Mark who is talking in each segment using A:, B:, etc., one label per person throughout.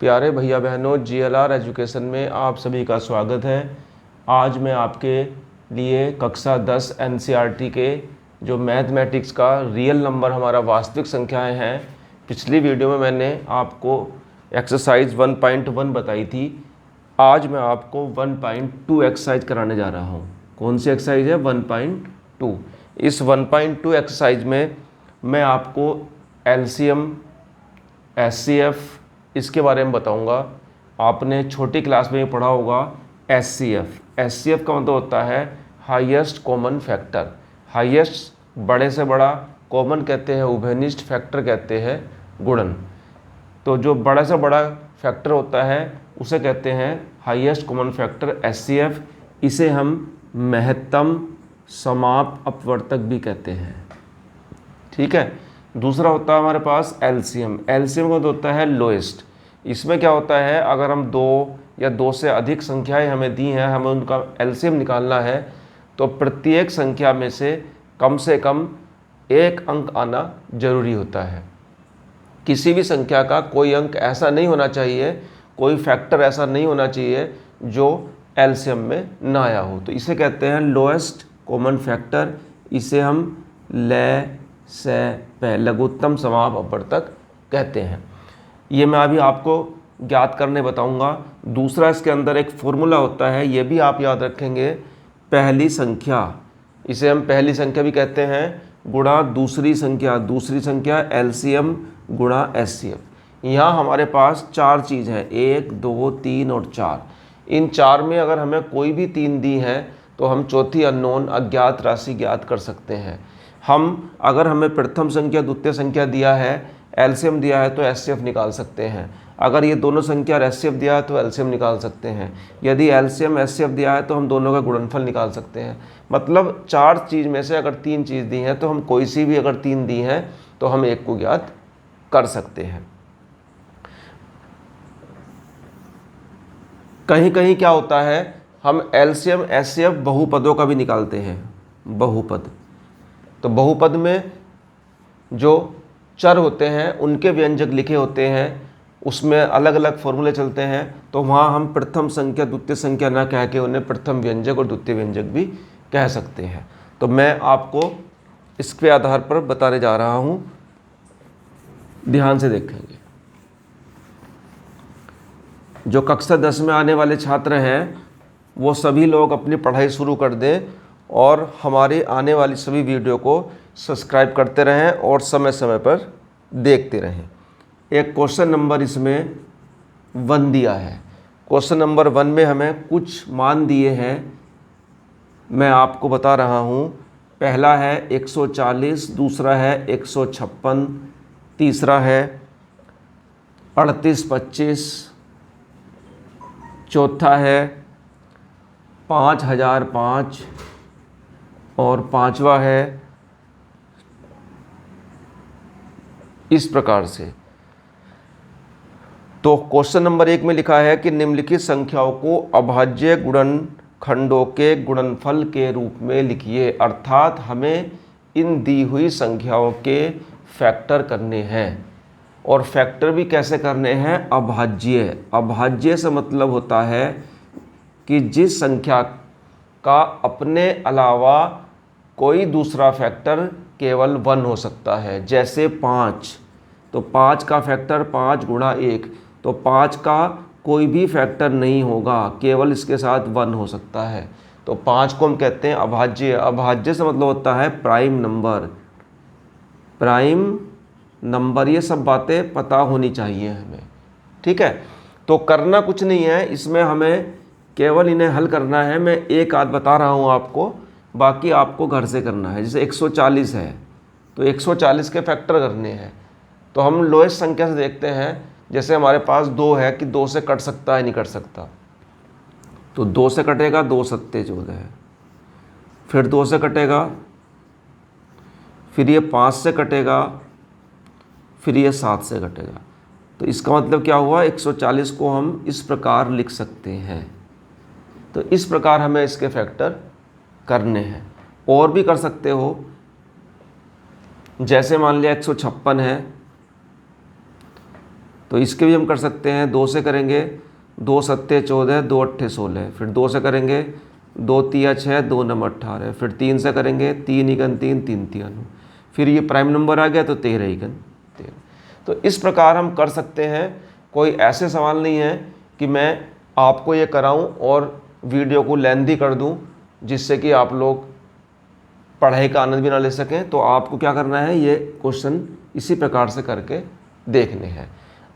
A: प्यारे भैया बहनों, जीएलआर एजुकेशन में आप सभी का स्वागत है। आज मैं आपके लिए कक्षा 10 एनसीईआरटी के जो मैथमेटिक्स का रियल नंबर हमारा वास्तविक संख्याएं हैं, पिछली वीडियो में मैंने आपको एक्सरसाइज 1.1 बताई थी। आज मैं आपको 1.2 एक्सरसाइज कराने जा रहा हूँ। कौन सी एक्सरसाइज है? 1.2। इस 1.2 एक्सरसाइज में मैं आपको एलसीएम, एचसीएफ इसके बारे में बताऊंगा। आपने छोटी क्लास में पढ़ा होगा एचसीएफ। एचसीएफ का मतलब होता है हाईएस्ट कॉमन फैक्टर। हाईएस्ट बड़े से बड़ा, कॉमन कहते हैं उभयनिष्ठ, फैक्टर कहते हैं गुणन। तो जो बड़ा से बड़ा फैक्टर होता है उसे कहते हैं हाईएस्ट कॉमन फैक्टर, एचसीएफ। इसे हम महत्तम समाप अपवर्तक भी कहते हैं। ठीक है। दूसरा होता है हमारे पास एलसीएम। एलसीएम का होता है लोएस्ट। इसमें क्या होता है, अगर हम दो या दो से अधिक संख्याएं हमें दी हैं, हमें उनका एलसीएम निकालना है, तो प्रत्येक संख्या में से कम एक अंक आना जरूरी होता है। किसी भी संख्या का कोई अंक ऐसा नहीं होना चाहिए, कोई फैक्टर ऐसा नहीं होना चाहिए जो एलसीएम में ना आया हो। तो इसे कहते हैं लोएस्ट कॉमन फैक्टर। इसे हम लघुत्तम समाप अपवर्तक कहते हैं। ये मैं अभी आपको ज्ञात करने बताऊंगा। दूसरा, इसके अंदर एक फॉर्मूला होता है, ये भी आप याद रखेंगे। पहली संख्या, इसे हम पहली संख्या भी कहते हैं, गुणा दूसरी संख्या एलसीएम गुणा एचसीएफ। यहाँ हमारे पास चार चीज़ हैं, 1, 2, 3 और 4। इन चार में अगर हमें कोई भी तीन दी हैं तो हम चौथी अननोन अज्ञात राशि ज्ञात कर सकते हैं। अगर हमें प्रथम संख्या द्वितीय संख्या दिया है, एलसीएम दिया है, तो एचसीएफ निकाल सकते हैं। अगर ये दोनों संख्या और एचसीएफ दिया है तो एलसीएम निकाल सकते हैं। यदि एलसीएम एचसीएफ दिया है तो हम दोनों का गुणनफल निकाल सकते हैं। मतलब चार चीज़ में से अगर तीन चीज़ दी हैं तो हम कोई सी भी अगर तीन दी हैं तो हम एक को ज्ञात कर सकते हैं। कहीं कहीं क्या होता है, हम एलसीएम एचसीएफ बहुपदों का भी निकालते हैं। बहुपद, तो बहुपद में जो चर होते हैं उनके व्यंजक लिखे होते हैं, उसमें अलग अलग फॉर्मूले चलते हैं। तो वहाँ हम प्रथम संख्या द्वितीय संख्या ना कह के उन्हें प्रथम व्यंजक और द्वितीय व्यंजक भी कह सकते हैं। तो मैं आपको इसके आधार पर बताने जा रहा हूँ, ध्यान से देखेंगे। जो कक्षा 10 में आने वाले छात्र हैं वो सभी लोग अपनी पढ़ाई शुरू कर दें और हमारे आने वाली सभी वीडियो को सब्सक्राइब करते रहें और समय समय पर देखते रहें। एक क्वेश्चन नंबर इसमें 1 दिया है। क्वेश्चन नंबर 1 में हमें कुछ मान दिए हैं, मैं आपको बता रहा हूँ। पहला है 140, दूसरा है 156, तीसरा है 3825, चौथा है 5005 और पांचवा है इस प्रकार से। तो क्वेश्चन नंबर 1 में लिखा है कि निम्नलिखित संख्याओं को अभाज्य गुणनखंडों के गुणनफल के रूप में लिखिए। अर्थात हमें इन दी हुई संख्याओं के फैक्टर करने हैं, और फैक्टर भी कैसे करने हैं? अभाज्य। अभाज्य से मतलब होता है कि जिस संख्या का अपने अलावा कोई दूसरा फैक्टर केवल 1 हो सकता है। जैसे 5, तो 5 का फैक्टर 5 गुणा 1, तो 5 का कोई भी फैक्टर नहीं होगा, केवल इसके साथ 1 हो सकता है। तो 5 को हम कहते हैं अभाज्य। अभाज्य से मतलब होता है प्राइम नंबर। प्राइम नंबर, ये सब बातें पता होनी चाहिए हमें। ठीक है। तो करना कुछ नहीं है इसमें, हमें केवल इन्हें हल करना है। मैं एक आध बता रहा हूँ आपको, बाकी आपको घर से करना है। जैसे 140 है तो 140 के फैक्टर करने हैं। तो हम लोएस्ट संख्या से देखते हैं। जैसे हमारे पास 2 है कि 2 से कट सकता है, नहीं कट सकता। तो 2 से कटेगा, 2 सत्ते 14 है। फिर 2 से कटेगा, फिर ये 5 से कटेगा, फिर ये 7 से कटेगा। तो इसका मतलब क्या हुआ, 140 को हम इस प्रकार लिख सकते हैं। तो इस प्रकार हमें इसके फैक्टर करने हैं। और भी कर सकते हो, जैसे मान लिया 156 है तो इसके भी हम कर सकते हैं। 2 से करेंगे, 2 सत्ते 14, 2 अट्ठे 16, फिर 2 से करेंगे 2 तिया 6, 2 नम 18, फिर 3 से करेंगे 3 इकन 3, 3 तिया 9, फिर ये प्राइम नंबर आ गया तो 13 इकन 13। तो इस प्रकार हम कर सकते हैं। कोई ऐसे सवाल नहीं है कि मैं आपको ये कराऊं और वीडियो को लेंथी कर दूं जिससे कि आप लोग पढ़ाई का आनंद भी ना ले सकें। तो आपको क्या करना है, ये क्वेश्चन इसी प्रकार से करके देखने हैं।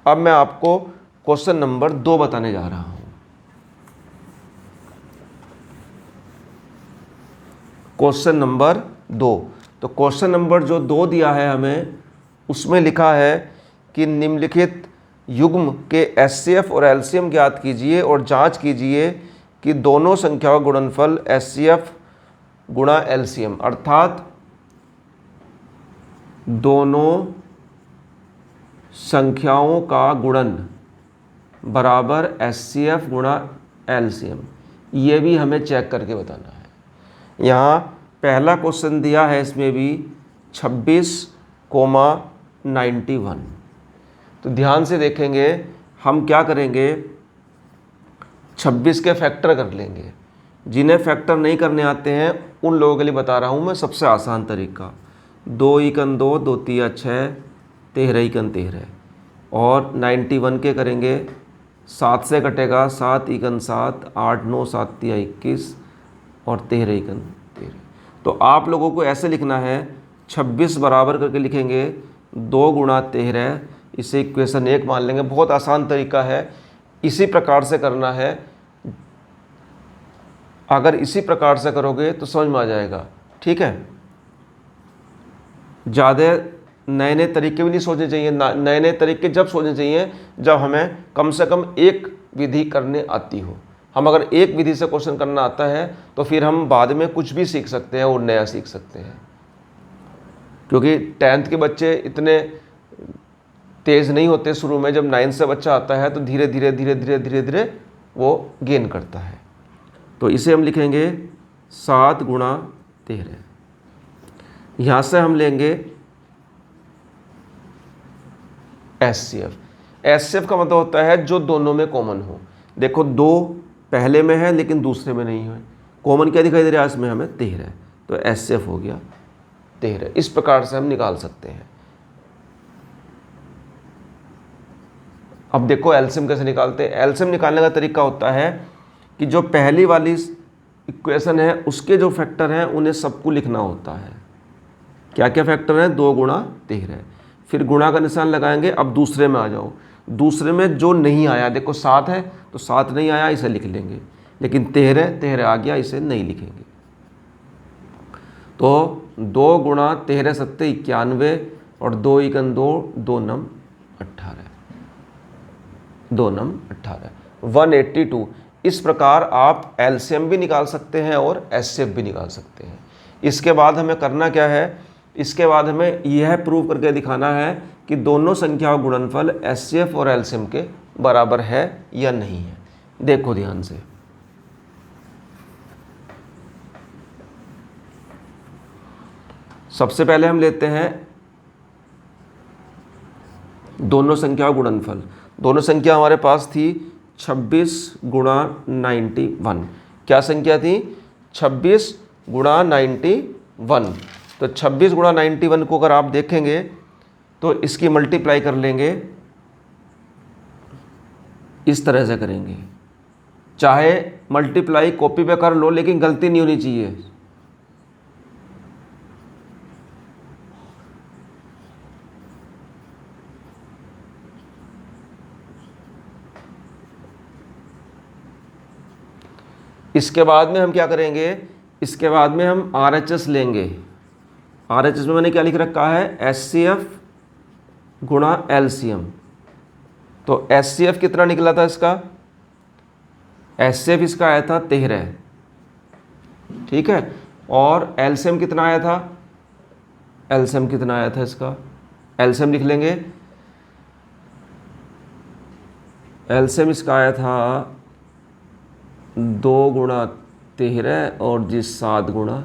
A: अब मैं आपको क्वेश्चन नंबर 2 बताने जा रहा हूं। क्वेश्चन नंबर 2, तो क्वेश्चन नंबर जो 2 दिया है हमें, उसमें लिखा है कि निम्नलिखित युग्म के एचसीएफ और एलसीएम ज्ञात कीजिए और जांच कीजिए कि दोनों संख्याओं का गुणनफल एचसीएफ गुणा एलसीएम, अर्थात दोनों संख्याओं का गुणन बराबर एचसीएफ गुणा एलसीएम, ये भी हमें चेक करके बताना है। यहाँ पहला क्वेश्चन दिया है, इसमें भी 26,91। तो ध्यान से देखेंगे, हम क्या करेंगे, 26 के फैक्टर कर लेंगे। जिन्हें फैक्टर नहीं करने आते हैं उन लोगों के लिए बता रहा हूँ मैं सबसे आसान तरीका। 2 इकन 2, 2 तिया 6, 13 इकन 13, और 91 के करेंगे 7 से कटेगा 7 इकन 7, 8 9 7 तिया 21, और 13 इकन 13। तो आप लोगों को ऐसे लिखना है, 26 बराबर करके लिखेंगे 2 गुणा 13, इसे इक्वेशन 1 मान लेंगे। बहुत आसान तरीका है, इसी प्रकार से करना है। अगर इसी प्रकार से करोगे तो समझ में आ जाएगा, ठीक है। ज़्यादा नए नए तरीके भी नहीं सोचने चाहिए। नए नए तरीके जब सोचने चाहिए जब हमें कम से कम एक विधि करने आती हो। हम अगर एक विधि से क्वेश्चन करना आता है तो फिर हम बाद में कुछ भी सीख सकते हैं और नया सीख सकते हैं, क्योंकि 10th के बच्चे इतने तेज़ नहीं होते शुरू में। जब 9th से बच्चा आता है तो धीरे धीरे धीरे धीरे धीरे धीरे वो गेन करता है। तो इसे हम लिखेंगे 7 गुणा 13। यहाँ से हम लेंगे एचसीएफ। एचसीएफ का मतलब होता है जो दोनों में कॉमन हो। देखो 2 पहले में है लेकिन दूसरे में नहीं है, कॉमन क्या दिखाई दे रहा है इसमें हमें, 13, तो एचसीएफ हो गया 13। इस प्रकार से हम निकाल सकते हैं। अब देखो एलसीएम कैसे निकालते हैं। एलसीएम निकालने का तरीका होता है कि जो पहली वाली इक्वेशन है उसके जो फैक्टर हैं उन्हें सबको लिखना होता है। क्या क्या फैक्टर हैं, 2 गुणा 13, फिर गुणा का निशान लगाएंगे। अब दूसरे में आ जाओ, दूसरे में जो नहीं आया, देखो 7 है तो 7 नहीं आया, इसे लिख लेंगे, लेकिन 13 आ गया, इसे नहीं लिखेंगे। तो 2 गुणा 13 सत्ते 91, और 2 इकन 2, 2 नम 18, 2 नम 18, 182। इस प्रकार आप एलसीएम भी निकाल सकते हैं और एचसीएफ भी निकाल सकते हैं। इसके बाद हमें करना क्या है, इसके बाद हमें यह प्रूव करके दिखाना है कि दोनों संख्याओं का गुणनफल एचसीएफ और एलसीएम के बराबर है या नहीं है। देखो ध्यान से, सबसे पहले हम लेते हैं दोनों संख्याओं का गुणनफल। दोनों संख्या हमारे पास थी 26 गुणा 91। क्या संख्या थी, 26 गुणा 91। तो 26 गुणा 91 को अगर आप देखेंगे तो इसकी मल्टीप्लाई कर लेंगे, इस तरह से करेंगे। चाहे मल्टीप्लाई कॉपी पे कर लो लेकिन गलती नहीं होनी चाहिए। इसके बाद में हम क्या करेंगे, इसके बाद में हम RHS लेंगे। RHS में मैंने क्या लिख रखा है, HCF गुणा LCM। तो HCF कितना निकला था इसका, HCF इसका आया था 13, ठीक है। और LCM कितना आया था, LCM कितना आया था इसका, LCM लिख लेंगे। LCM इसका आया था 2 गुणा 13 और जी 7 गुणा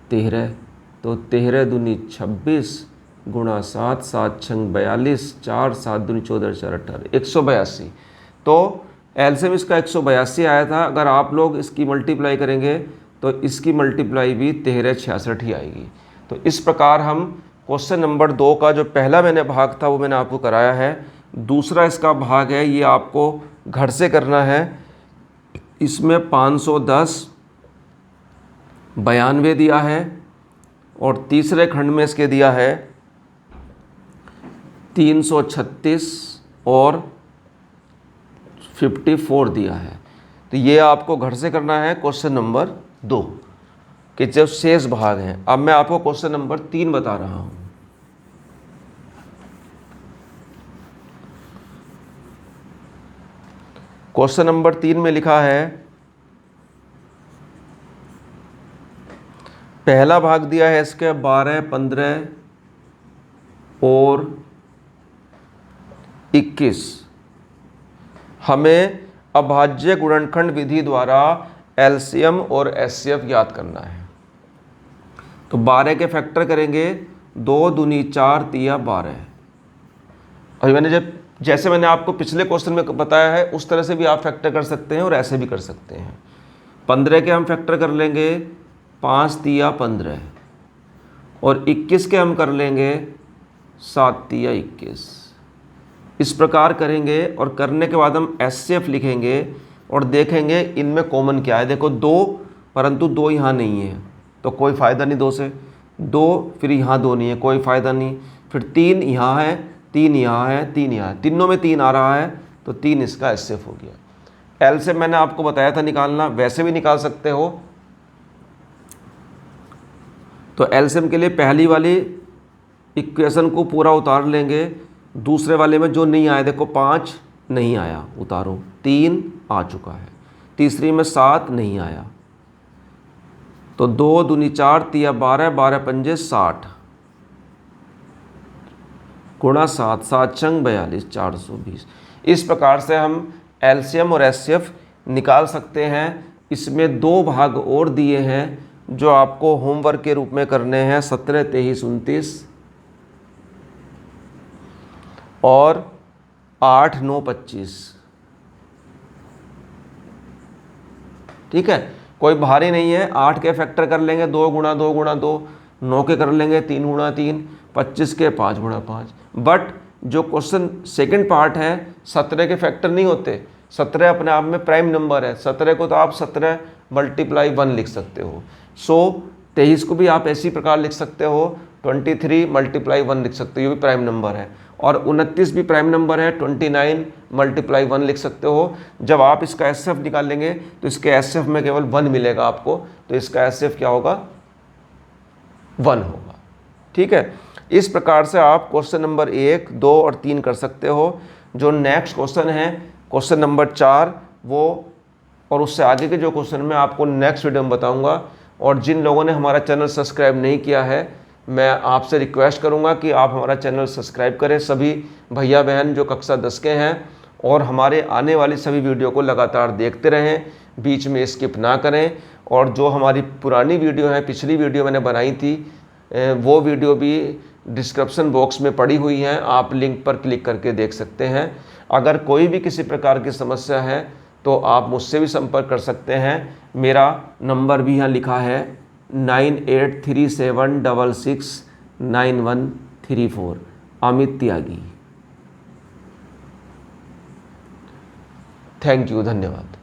A: 13, तो 13 दूनी 26 गुणा 7, 7 छंग 42, 4 7 दूनी 14, 4 18, 182। तो एलसीएम इसका 182 आया था। अगर आप लोग इसकी मल्टीप्लाई करेंगे तो इसकी मल्टीप्लाई भी 1366 ही आएगी। तो इस प्रकार हम क्वेश्चन नंबर 2 का जो पहला मैंने भाग था वो मैंने आपको कराया है। दूसरा इसका भाग है, ये आपको घर से करना है। इसमें 510 92 दिया है और तीसरे खंड में इसके दिया है 336 और 54 दिया है। तो ये आपको घर से करना है क्वेश्चन नंबर 2 के जो शेष भाग हैं। अब मैं आपको क्वेश्चन नंबर 3 बता रहा हूं। क्वेश्चन नंबर 3 में लिखा है, पहला भाग दिया है इसके 12, 15 और 21। हमें अभाज्य गुणनखंड विधि द्वारा एलसीएम और एचसीएफ ज्ञात करना है। तो 12 के फैक्टर करेंगे, 2 दूनी 4 तिया 12। और जैसे मैंने आपको पिछले क्वेश्चन में बताया है उस तरह से भी आप फैक्टर कर सकते हैं और ऐसे भी कर सकते हैं। 15 के हम फैक्टर कर लेंगे, 5 तिया 15 और 21 के हम कर लेंगे 7 तिया 21। इस प्रकार करेंगे और करने के बाद हम एचसीएफ लिखेंगे और देखेंगे इनमें कॉमन क्या है। देखो 2, परंतु 2 यहाँ नहीं है तो कोई फ़ायदा नहीं 2 से। 2 फिर यहाँ 2 नहीं है, कोई फ़ायदा नहीं। फिर 3 यहाँ है, 3 यहाँ है, 3 यहाँ है, तीनों में 3 आ रहा है तो 3 इसका एचसीएफ हो गया। एल से मैंने आपको बताया था निकालना, वैसे भी निकाल सकते हो। तो एलसीएम के लिए पहली वाली इक्वेशन को पूरा उतार लेंगे, दूसरे वाले में जो नहीं आया, देखो 5 नहीं आया, उतारो, 3 आ चुका है, तीसरी में 7 नहीं आया, तो 2 दूनी 4 तिया 12, 12 पंजे 60 गुणा 7, 7 छंग 42, 420। इस प्रकार से हम एलसीएम और एचसीएफ निकाल सकते हैं। इसमें 2 भाग और दिए हैं जो आपको होमवर्क के रूप में करने हैं, 17, 23, 29 और 8, 9, 25। ठीक है, कोई भारी नहीं है। 8 के फैक्टर कर लेंगे, 2 गुणा 2 गुणा 2, 9 के कर लेंगे 3 गुणा 3, 25 के 5 गुणा 5। बट जो क्वेश्चन सेकंड पार्ट है, 17 के फैक्टर नहीं होते। 17 अपने आप में प्राइम नंबर है, 17 को तो आप 17 मल्टीप्लाई 1 लिख सकते हो। 23 को भी आप इसी प्रकार लिख सकते हो, 23 मल्टीप्लाई 1 लिख सकते हो, ये भी प्राइम नंबर है। और 29 भी प्राइम नंबर है, 29 मल्टीप्लाई 1 लिख सकते हो। जब आप इसका एचसीएफ निकालेंगे तो इसके एचसीएफ में केवल 1 मिलेगा आपको, तो इसका एचसीएफ क्या होगा, 1 होगा। ठीक है, इस प्रकार से आप क्वेश्चन नंबर 1, 2 और 3 कर सकते हो। जो नेक्स्ट क्वेश्चन है क्वेश्चन नंबर 4, वो और उससे आगे के जो क्वेश्चन मैं आपको नेक्स्ट वीडियो में बताऊंगा। और जिन लोगों ने हमारा चैनल सब्सक्राइब नहीं किया है, मैं आपसे रिक्वेस्ट करूंगा कि आप हमारा चैनल सब्सक्राइब करें, सभी भैया बहन जो कक्षा 10 के हैं, और हमारे आने वाली सभी वीडियो को लगातार देखते रहें, बीच में स्किप ना करें। और जो हमारी पुरानी वीडियो है, पिछली वीडियो मैंने बनाई थी, वो वीडियो भी डिस्क्रिप्शन बॉक्स में पड़ी हुई हैं, आप लिंक पर क्लिक करके देख सकते हैं। अगर कोई भी किसी प्रकार की समस्या है तो आप मुझसे भी संपर्क कर सकते हैं। मेरा नंबर भी यहाँ लिखा है 9837669134, अमित त्यागी। थैंक यू, धन्यवाद।